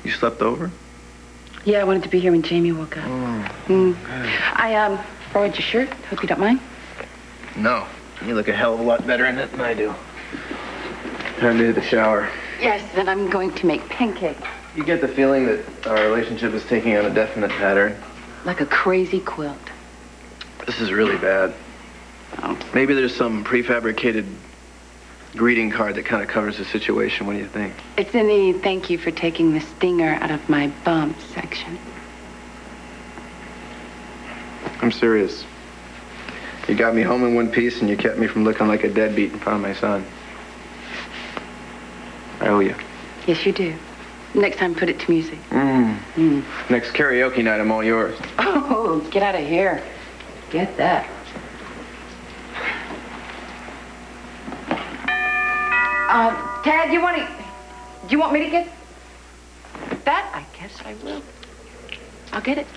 You slept over? Yeah, I wanted to be here when Jamie woke up. Oh. I borrowed your shirt. Hope you don't mind. No. You look a hell of a lot better in it than I do. Time to hit the shower. Yes, then I'm going to make pancakes. You get the feeling that our relationship is taking on a definite pattern? Like a crazy quilt. This is really bad. Oh. Maybe there's some prefabricated greeting card that kind of covers the situation. What do you think? It's in the thank you for taking the stinger out of my bump section. I'm serious. You got me home in one piece and you kept me from looking like a deadbeat in front of my son. I owe you. Yes, you do. Next time, put it to music. Next karaoke night, I'm all yours. Oh, get out of here. Get that. Tad, do you want me to get that? I guess I will. I'll get it.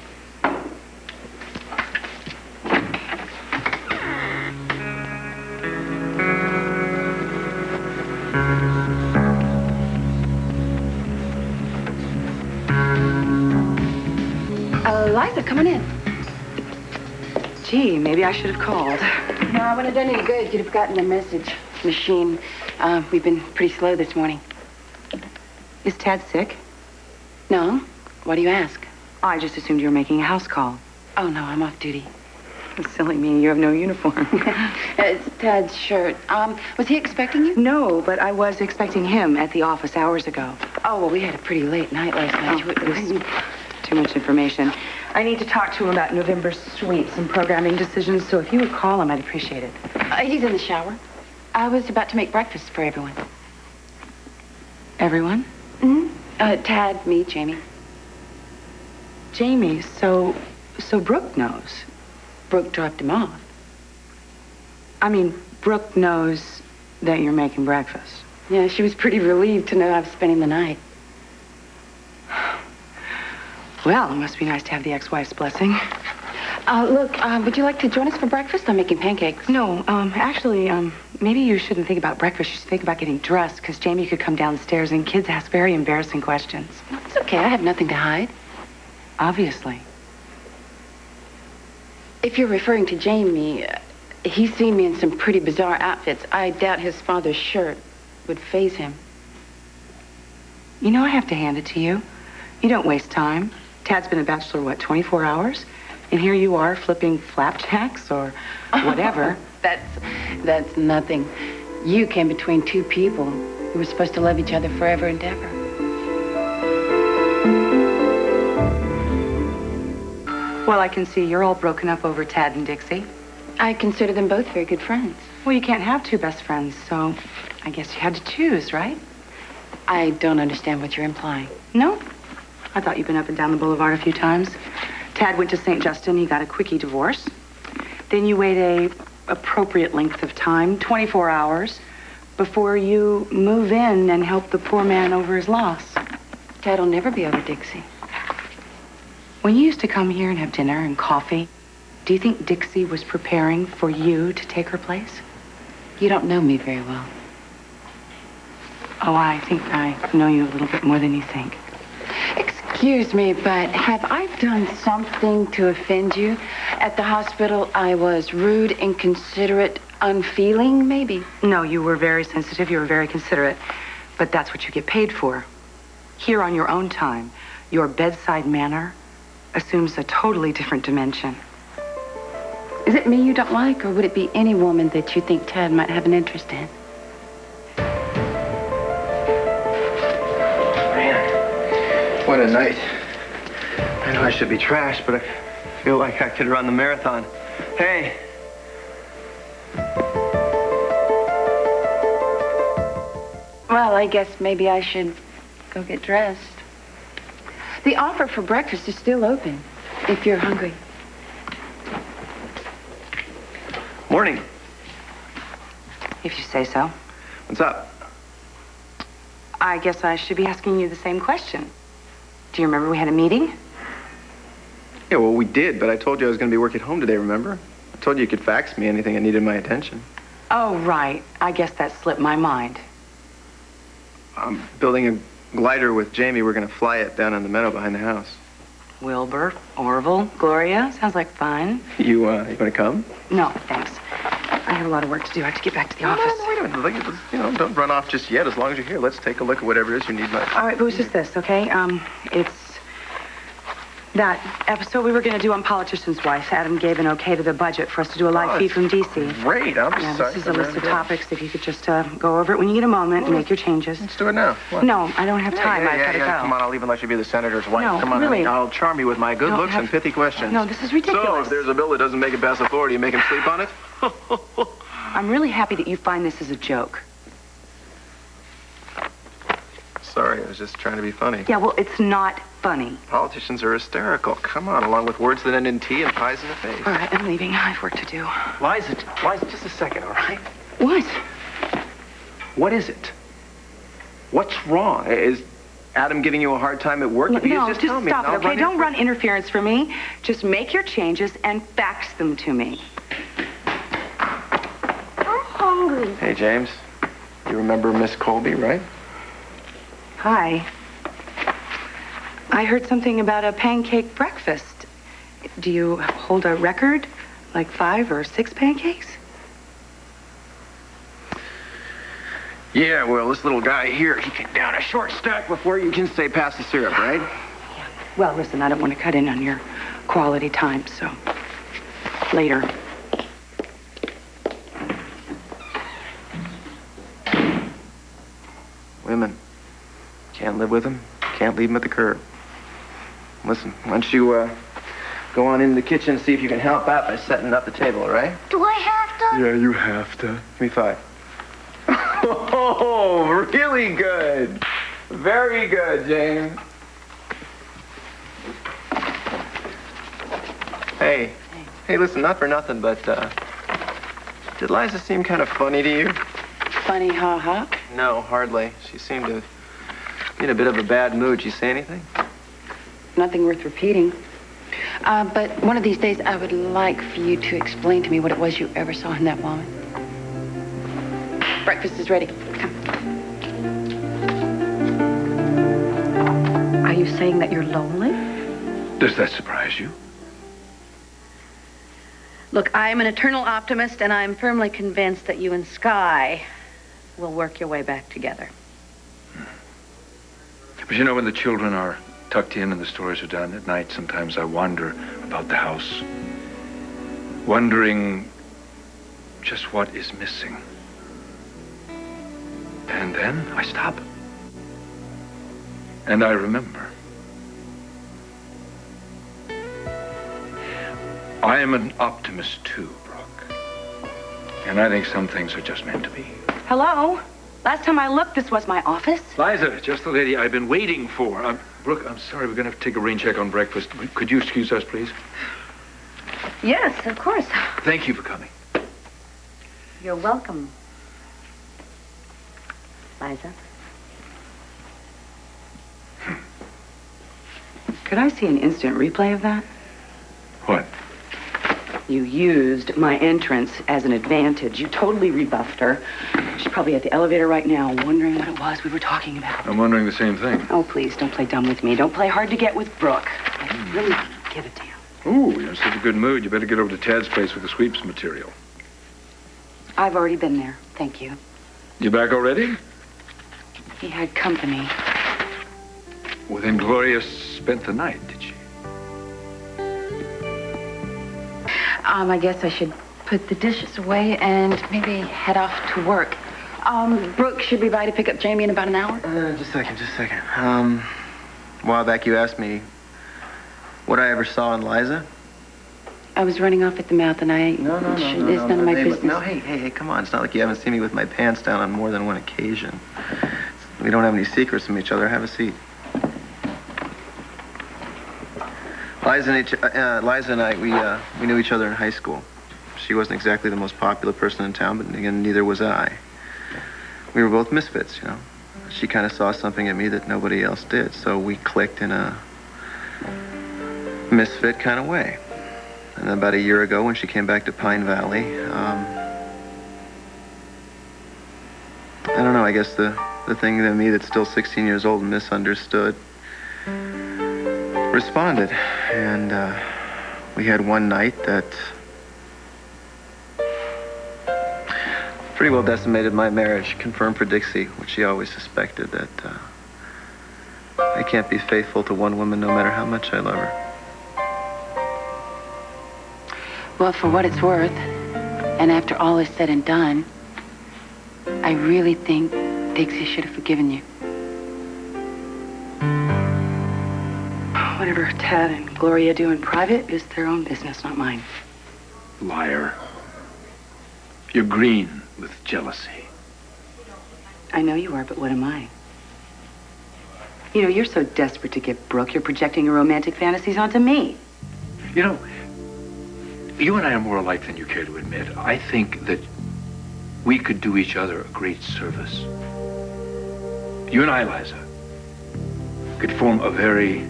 Liza, come on in. Gee, maybe I should have called. No, I wouldn't have done any good. You'd have gotten the message machine. We've been pretty slow this morning. Is Tad sick? No. Why do you ask? I just assumed you were making a house call. Oh, no, I'm off duty. Silly me, you have no uniform. It's Tad's shirt. Was he expecting you? No, but I was expecting him at the office hours ago. Oh, well, we had a pretty late night last night. Oh, it was too much information. I need to talk to him about November's suites and programming decisions, so if you would call him, I'd appreciate it. He's in the shower. I was about to make breakfast for everyone. Everyone? Tad, me, Jamie. Jamie, so Brooke knows. Brooke dropped him off. I mean, Brooke knows that you're making breakfast. Yeah, she was pretty relieved to know I was spending the night. Well, it must be nice to have the ex-wife's blessing. Look, would you like to join us for breakfast? I'm making pancakes. No, actually, maybe you shouldn't think about breakfast. You should think about getting dressed, because Jamie could come downstairs and kids ask very embarrassing questions. No, it's okay. I have nothing to hide. Obviously. If you're referring to Jamie, he's seen me in some pretty bizarre outfits. I doubt his father's shirt would faze him. You know, I have to hand it to you. You don't waste time. Tad's been a bachelor, what, 24 hours? And here you are flipping flapjacks or whatever. That's nothing. You came between two people who were supposed to love each other forever and ever. Well, I can see you're all broken up over Tad and Dixie. I consider them both very good friends. Well, you can't have two best friends, so I guess you had to choose, right? I don't understand what you're implying. No? I thought you'd been up and down the boulevard a few times. Tad went to St. Justin. He got a quickie divorce. Then you wait a appropriate length of time, 24 hours, before you move in and help the poor man over his loss. Tad'll never be over Dixie. When you used to come here and have dinner and coffee, do you think Dixie was preparing for you to take her place? You don't know me very well. Oh, I think I know you a little bit more than you think. Excuse me, but have I done something to offend you? At the hospital, I was rude, inconsiderate, unfeeling, maybe? No, you were very sensitive. You were very considerate. But that's what you get paid for. Here on your own time, your bedside manner assumes a totally different dimension. Is it me you don't like, or would it be any woman that you think Tad might have an interest in? What a night. I know I should be trashed, but I feel like I could run the marathon. Hey. Well, I guess maybe I should go get dressed. The offer for breakfast is still open, if you're hungry. Morning. If you say so. What's up? I guess I should be asking you the same question. Do you remember we had a meeting? Yeah, well, we did, but I told you I was going to be working home today, remember? I told you you could fax me anything that needed my attention. Oh, right. I guess that slipped my mind. I'm building a glider with Jamie. We're going to fly it down on the meadow behind the house. Wilbur, Orville, Gloria. Sounds like fun. You want to come? No, thanks. I have a lot of work to do. I have to get back to the office. No, wait a minute. Don't run off just yet. As long as you're here, let's take a look at whatever it is you need. All right, but it's just this, okay? It's that episode we were going to do on Politician's Wife. Adam gave an okay to the budget for us to do a live feed from D.C. Great. I'm sorry. This is a list of topics. If you could just go over it when you get a moment and make your changes. Let's do it now. What? No, I don't have time. I've got to go. Come on, I'll even let you be the senator's wife. No, come on, really. I'll charm you with my good looks and pithy questions. No, this is ridiculous. So, if there's a bill that doesn't make it past the floor, do you make him sleep on it? I'm really happy that you find this as a joke. Sorry, I was just trying to be funny. Yeah, well, it's not funny. Politicians are hysterical. Come on, along with words that end in T and pies in the face. All right, I'm leaving. I have work to do. Liza, just a second, all right? What? What is it? What's wrong? Is Adam giving you a hard time at work? No, if you just tell me, stop it, okay? Don't run interference for me. Just make your changes and fax them to me. I'm hungry. Hey, James. You remember Miss Colby, right? Hi. I heard something about a pancake breakfast. Do you hold a record? Like 5 or 6 pancakes? Yeah, well, this little guy here, he can down a short stack before you can say pass the syrup, right? Yeah. Well, listen, I don't want to cut in on your quality time, so later. Women. Can't live with them. Can't leave them at the curb. Listen, why don't you go on into the kitchen and see if you can help out by setting up the table, all right? Do I have to? Yeah, you have to. Give me 5. Oh, really good. Very good, James. Hey. Hey, listen, not for nothing, but did Liza seem kind of funny to you? Funny, ha-ha? No, hardly. She seemed to be in a bit of a bad mood. Did she say anything? Nothing worth repeating. But one of these days, I would like for you to explain to me what it was you ever saw in that woman. Breakfast is ready. Come. Are you saying that you're lonely? Does that surprise you? Look, I'm an eternal optimist, and I'm firmly convinced that you and Sky will work your way back together. But you know, when the children are tucked in and the stories are done at night, sometimes I wonder about the house. Wondering just what is missing. And then I stop. And I remember. I am an optimist too, Brooke. And I think some things are just meant to be. Hello? Last time I looked, this was my office. Liza, just the lady I've been waiting for. Brooke, I'm sorry, we're going to have to take a rain check on breakfast. Could you excuse us, please? Yes, of course. Thank you for coming. You're welcome, Liza. Could I see an instant replay of that? What? You used my entrance as an advantage. You totally rebuffed her. She's probably at the elevator right now, wondering what it was we were talking about. I'm wondering the same thing. Oh, please, don't play dumb with me. Don't play hard to get with Brooke. I really don't give a damn. Ooh, you're in such a good mood. You better get over to Tad's place with the sweeps material. I've already been there. Thank you. You back already? He had company. Well, then Gloria spent the night, did she? I guess I should put the dishes away and maybe head off to work. Brooke should be by to pick up Jamie in about an hour. Just a second. A while back you asked me what I ever saw in Liza. I was running off at the mouth and No, it's none of my business. No, hey, come on. It's not like you haven't seen me with my pants down on more than one occasion. We don't have any secrets from each other. Have a seat. Liza and I, we knew each other in high school. She wasn't exactly the most popular person in town, but again, neither was I. We were both misfits, you know. She kind of saw something in me that nobody else did, so we clicked in a misfit kind of way. And then about a year ago, when she came back to Pine Valley, I don't know, I guess the the thing in me that's still 16 years old and misunderstood, responded. And we had one night that pretty well decimated my marriage, confirmed for Dixie what she always suspected, that I can't be faithful to one woman no matter how much I love her. Well, for what it's worth, and after all is said and done, I really think Dixie should have forgiven you. Whatever Tad and Gloria do in private is their own business, not mine. Liar. You're green with jealousy. I know you are, but what am I? You know, you're so desperate to get Brooke, you're projecting your romantic fantasies onto me. You know, you and I are more alike than you care to admit. I think that we could do each other a great service. You and I, Liza, could form a very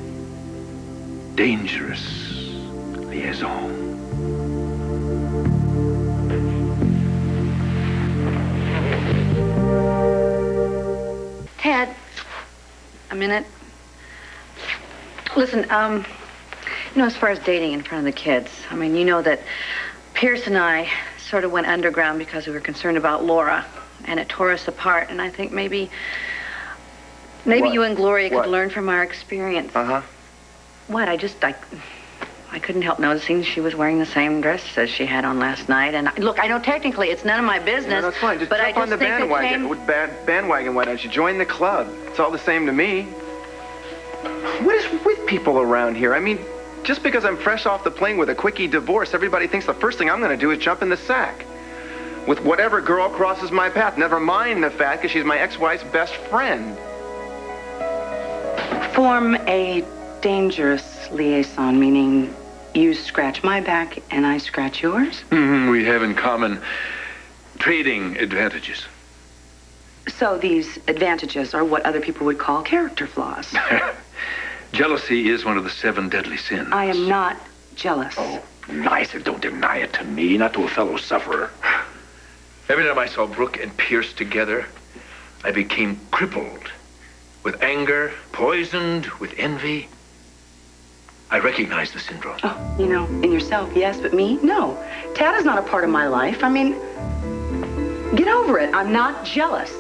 dangerous liaison. Ted, a minute. Listen, as far as dating in front of the kids, I mean, you know that Pierce and I sort of went underground because we were concerned about Laura, and it tore us apart, and I think maybe What? you and Gloria What? could learn from our experience. Uh-huh. What? I couldn't help noticing she was wearing the same dress as she had on last night, and look, I know technically it's none of my business. No, that's fine. Just but jump I just on the think it bandwagon. came- Bandwagon, why don't you join the club? It's all the same to me. What is with people around here? I mean, just because I'm fresh off the plane with a quickie divorce, everybody thinks the first thing I'm going to do is jump in the sack with whatever girl crosses my path. Never mind the fact that she's my ex-wife's best friend. Form a dangerous liaison, meaning you scratch my back and I scratch yours? We have in common trading advantages. So these advantages are what other people would call character flaws. Jealousy is one of the 7 deadly sins. I am not jealous. Oh, Liza, don't deny it to me, not to a fellow sufferer. Every time I saw Brooke and Pierce together, I became crippled with anger, poisoned with envy. I recognize the syndrome. Oh, in yourself, yes, but me, no. Tad is not a part of my life. I mean, get over it. I'm not jealous.